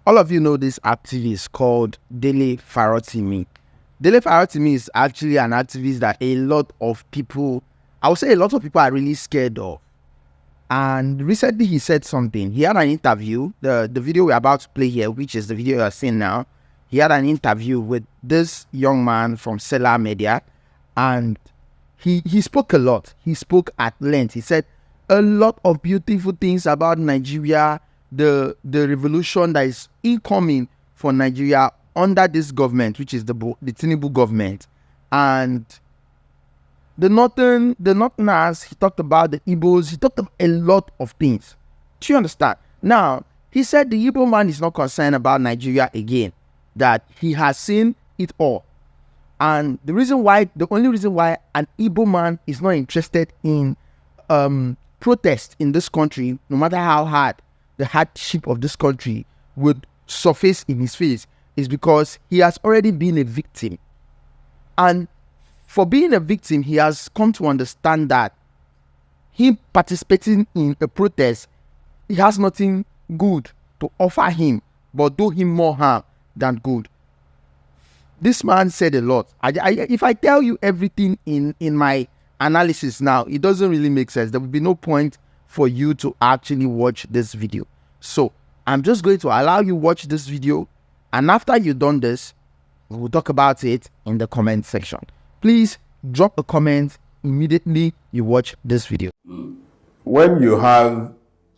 all of you know this activist called Dele Farotimi. Dele Farotimi is actually an activist that a lot of people, I would say a lot of people are really scared of. And recently he said something. He had an interview, the video we're about to play here, which is the video you're seeing now. He had an interview with this young man from Seller Media, and he spoke a lot. He spoke at length. He said a lot of beautiful things about Nigeria, the revolution that is incoming for Nigeria under this government, which is the Tinubu government. And the Northerners, he talked about the Igbos, he talked about a lot of things. Do you understand? Now, he said the Igbo man is not concerned about Nigeria again, that he has seen it all. And the only reason why an Igbo man is not interested in protest in this country, no matter how hard the hardship of this country would surface in his face, is because he has already been a victim. And for being a victim, he has come to understand that him participating in a protest, he has nothing good to offer him, but do him more harm than good. This man said a lot. If I tell you everything in my analysis now, it doesn't really make sense. There will be no point for you to actually watch this video. So I'm just going to allow you watch this video, and after you've done this, we'll talk about it in the comment section. Please drop a comment immediately you watch this video. When you have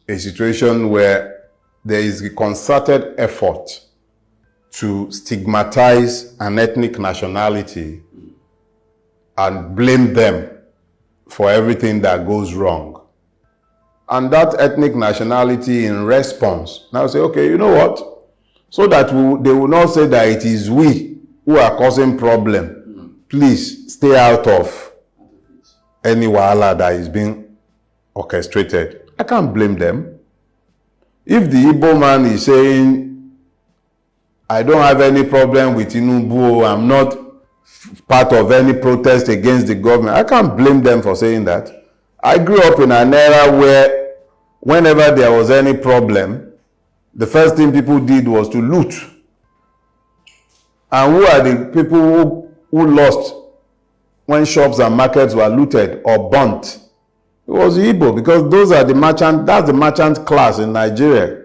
a situation where there is a concerted effort to stigmatize an ethnic nationality and blame them for everything that goes wrong, and that ethnic nationality in response now say, okay, you know what, so that they will not say that it is we who are causing problem, please stay out of any wahala that is being orchestrated. I can't blame them. If the Igbo man is saying, I don't have any problem with Tinubu, I'm not part of any protest against the government, I can't blame them for saying that. I grew up in an era where whenever there was any problem, the first thing people did was to loot. And who are the people who lost when shops and markets were looted or burnt? It was Igbo, because those are that's the merchant class in Nigeria.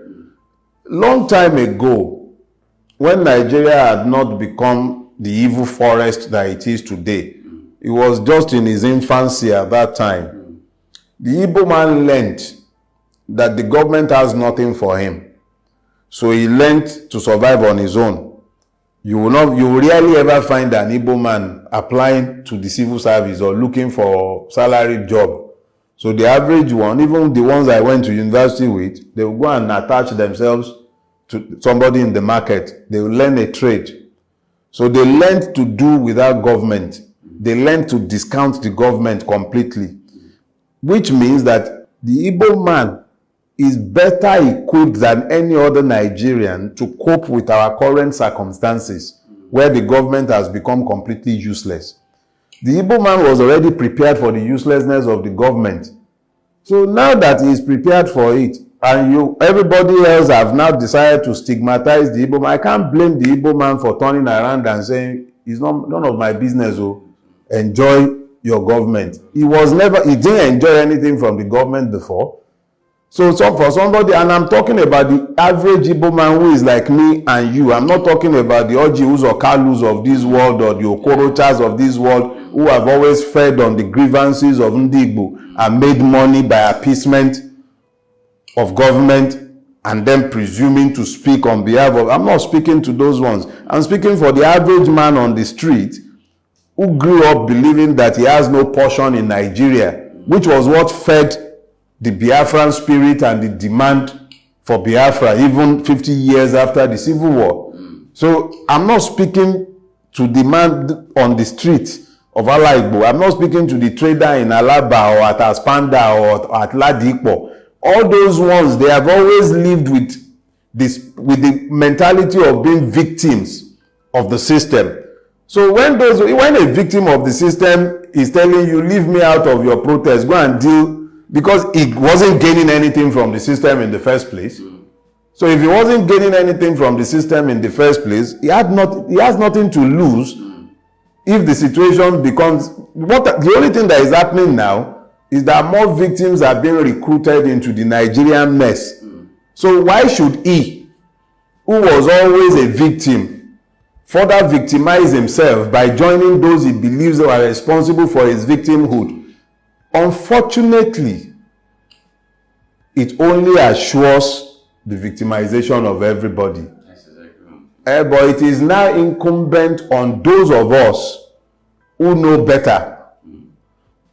Long time ago, when Nigeria had not become the evil forest that it is today, it was just in his infancy at that time. The Igbo man learned that the government has nothing for him. So he learned to survive on his own. You will rarely ever find an Igbo man applying to the civil service or looking for a salary job. So the average one, even the ones I went to university with, they will go and attach themselves to somebody in the market. They will learn a trade. So they learned to do without government. They learned to discount the government completely, which means that the Igbo man is better equipped than any other Nigerian to cope with our current circumstances, where the government has become completely useless. The Igbo man was already prepared for the uselessness of the government. So now that he is prepared for it, and everybody else have now decided to stigmatize the Igbo man, I can't blame the Igbo man for turning around and saying, it's none of my business, enjoy your government. He didn't enjoy anything from the government before. So for somebody, and I'm talking about the average Igbo man who is like me and you. I'm not talking about the Ottis or Kalus of this world or the Okorochas of this world who have always fed on the grievances of Ndi Igbo and made money by appeasement of government and then presuming to speak on behalf of. I'm not speaking to those ones. I'm speaking for the average man on the street who grew up believing that he has no portion in Nigeria, which was what fed the Biafran spirit and the demand for Biafra even 50 years after the Civil War. So I'm not speaking to the man on the street of Igbo. I'm not speaking to the trader in Alaba or at Aspanda or at Ladipo. All those ones, they have always lived with the mentality of being victims of the system. So when a victim of the system is telling you, leave me out of your protest, go and deal, because it wasn't gaining anything from the system in the first place. So if he wasn't gaining anything from the system in the first place, he has nothing to lose if the situation becomes the only thing that is happening now is that more victims are being recruited into the Nigerian mess. So why should he, who was always a victim, further victimize himself by joining those he believes are responsible for his victimhood? Unfortunately, it only assures the victimization of everybody. But it is now incumbent on those of us who know better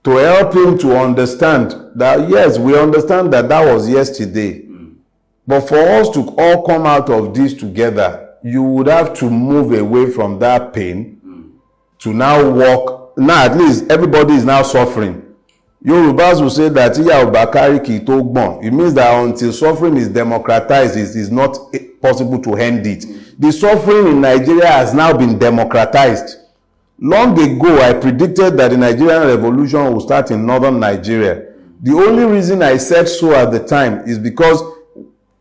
to help him to understand that, yes, we understand that that was yesterday. But for us to all come out of this together, you would have to move away from that pain to now walk. Now at least everybody is now suffering. Yorubas will say that it means that until suffering is democratized, it is not possible to end it. The suffering in Nigeria has now been democratized. Long ago, I predicted that the Nigerian revolution will start in northern Nigeria. The only reason I said so at the time is because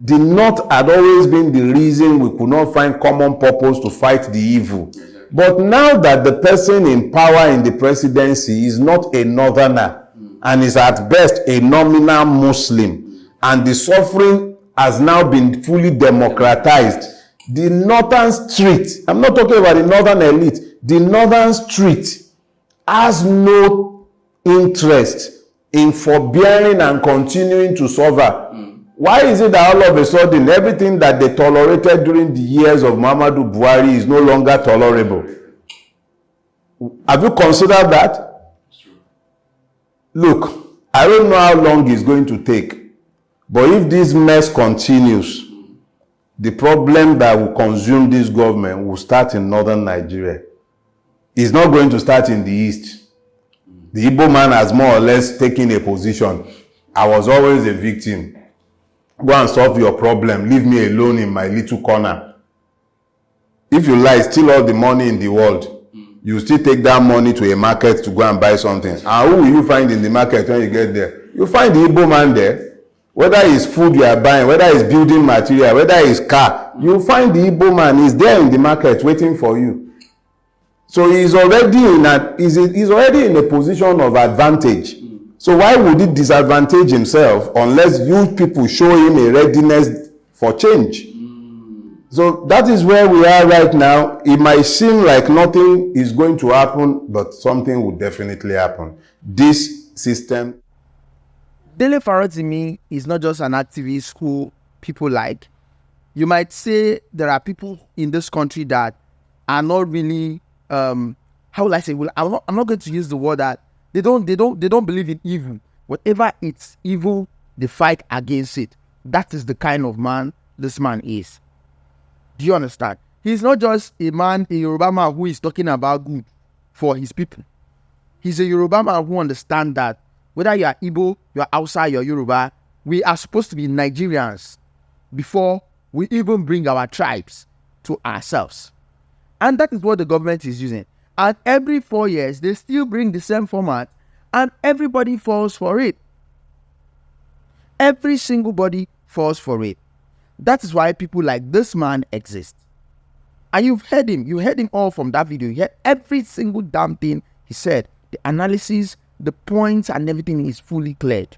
the North had always been the reason we could not find common purpose to fight the evil. But now that the person in power in the presidency is not a northerner and is at best a nominal Muslim, and the suffering has now been fully democratized, the northern street, I'm not talking about the northern elite, the northern street has no interest in forbearing and continuing to suffer. Why is it that all of a sudden everything that they tolerated during the years of Muhammadu Buhari is no longer tolerable? Have you considered that? Look, I don't know how long it's going to take, but if this mess continues, the problem that will consume this government will start in northern Nigeria. It's not going to start in the east. The Igbo man has more or less taken a position. I was always a victim. Go and solve your problem. Leave me alone in my little corner. If you like, steal all the money in the world, you still take that money to a market to go and buy something. And who will you find in the market when you get there? You find the Igbo man there. Whether it's food you are buying, whether it's building material, whether it's car, you find the Igbo man. He's there in the market waiting for you. So he's already in a position of advantage. So why would he disadvantage himself unless you people show him a readiness for change? So that is where we are right now. It might seem like nothing is going to happen, but something will definitely happen. This system. Dele Farotimi is not just an activist who people like. You might say there are people in this country that are not really, how will I say? Well, I'm not going to use the word that they don't believe in evil. Whatever it's evil, they fight against it. That is the kind of man this man is. Do you understand? He's not just a man, a Yoruba man who is talking about good for his people. He's a Yoruba man who understands that whether you are Igbo, you are Hausa, you are Yoruba, we are supposed to be Nigerians before we even bring our tribes to ourselves. And that is what the government is using. And every 4 years, they still bring the same format and everybody falls for it. Every single body falls for it. That is why people like this man exist. And you've heard him. You heard him all from that video. You heard every single damn thing he said. The analysis, the points and everything is fully cleared.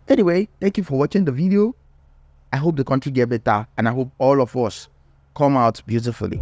Anyway, thank you for watching the video. I hope the country get better and I hope all of us come out beautifully.